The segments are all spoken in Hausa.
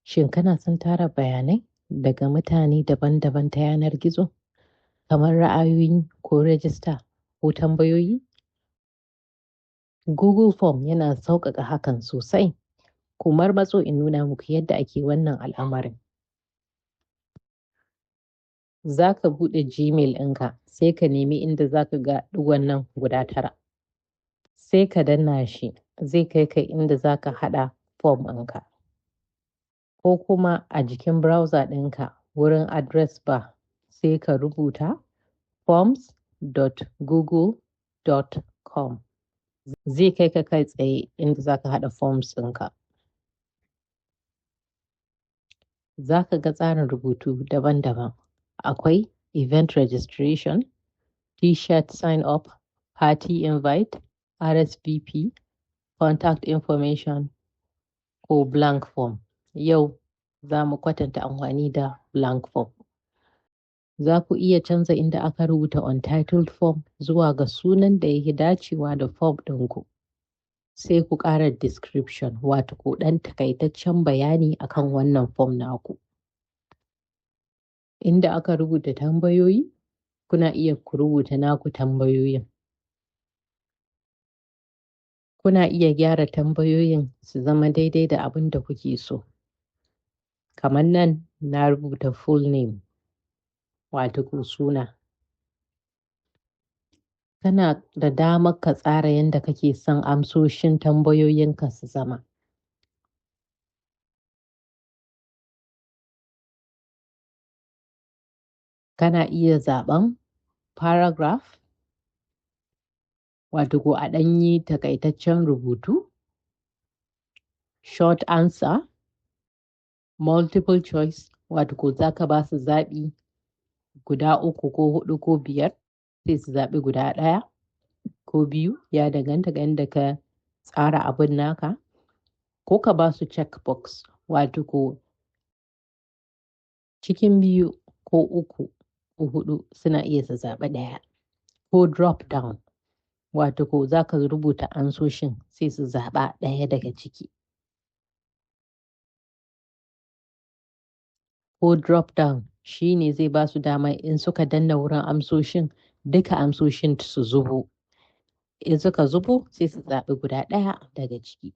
Shin kana son tara bayanai daga mutane daban-daban ta yanar gizo, kamar ra'ayoyi ko rajista ko tambayoyi? Google Form yana sauƙaƙa hakan sosai. Ku marmatso in nuna muku yadda ake wannan al'amarin. Za ka buɗe Gmail ɗinka, sai ka nemi inda za ka ga ɗigon nan guda 9. Sai ka danna shi, zai kai ka inda za ka haɗa form ɗinka. Ko kuma a jikin browser ɗinka wurin address bar sai ka rubuta forms.google.com. Zai kai ka kai tsaye inda za ka haɗa forms ɗinka. Za ka ga tsarin rubutu daban-daban. Akwai event registration, t-shirt sign up, party invite, RSVP, contact information ko blank form. Yau za mu kwatanta amfani da blank form. Za ku iya canza inda aka rubuta untitled form zuwa ga sunan da yake dacewa da form ɗinku. Sai ku ƙara description, wato ku ɗan takaitaccen bayani akan wannan form naku. Inda aka rubuta tambayoyi, kuna iya ku rubuta naku tambayoyin. Kuna iya gyara tambayoyin su zama daidai da abin da kuke so. Kamar nan na rubuta full name, wato ku suna. Kana da damar ka tsara yadda kake son amsoshin tambayoyinka su zama. Kana iya zaɓen paragraph, wato ko a ɗan yi takaitaccen rubutu, short answer, multiple choice, wato ko za ka ba su zaɓi guda 3 ko 4 ko 5, sai su zaɓi guda 1 ko 2, ya danganta ga yadda ka tsara abin naka. Ko ka ba su checkbox, wato ko cikin 2 ko 3 ko 4 suna iya su zaɓi 1. Ko drop down, wato ko za ka rubuta amsoshin sai su zaɓa 1 daga ciki. Ko drop down shi ne zai ba su dama in suka danna wurin amsoshin, duka amsoshin su zubo. In suka zubo sai su zaɓi guda 1 daga ciki.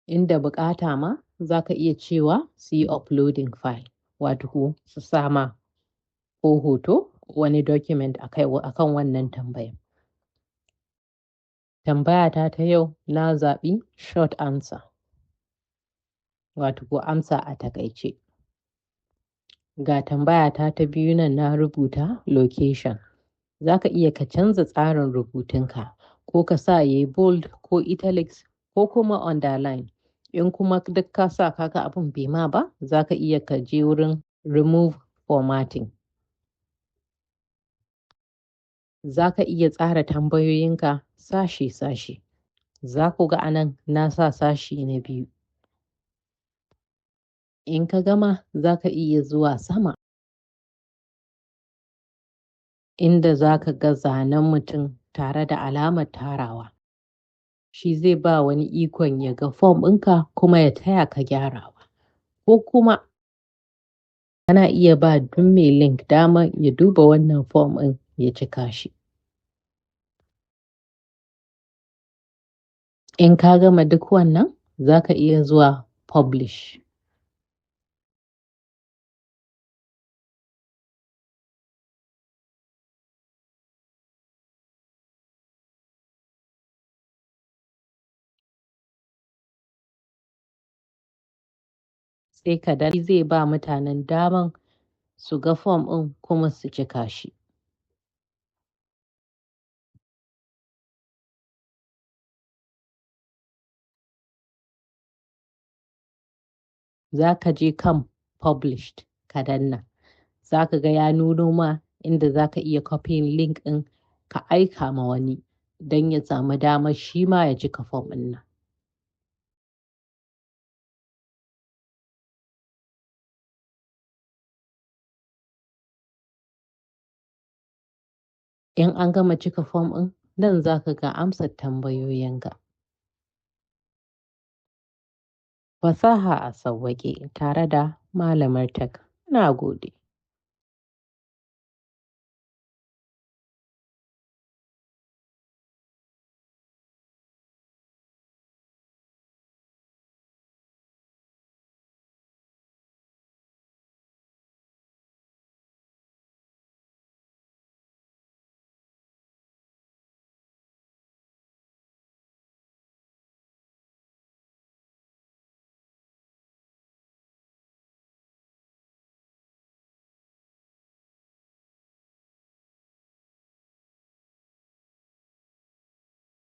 Inda buƙata ma za ka iya cewa su yi uploading file, wato ko su sama ko hoto wani document akan wannan tambayan. Tambayata ta yau na zaɓi short answer, wato ko amsa a taƙaice. Ga tambayata ta biyu nan na rubuta location. Za ka iya ka canza tsarin rubutunka, ko ka sa yayi bold ko italics ko kuma underline. In kuma duk ka sa kaga abin bai ma ba, za ka iya ka je wurin remove formatting. Za ka iya tsara tambayoyinka sashe-sashe. Za ku ga anan na sa sashi na 2. In ka gama za ka iya zuwa sama, inda za ka ga zanen mutum tare da alamar tarawa. Shi zai ba wani ikon ya ga form ɗinka kuma ya taya ka gyarawa. Ko kuma kana iya ba duk mai link dama ya duba wannan form ɗin ya cika shi. In ka gama duk wannan, za ka iya zuwa publish. Sai ka zai ba mutanen daman su ga form ɗin kuma su cika shi. Za ka je kan published ka danna. Za ka ga ya nuno ma inda za ka iya copying link ɗin ka aika ma wani don ya samu damar shi ma ya cika form ɗin nan. In an gama cika form ɗin, nan za ka ga amsar tambayoyinka. Fasaha a sauwaƙe tare da Malamar Tech. Na gode.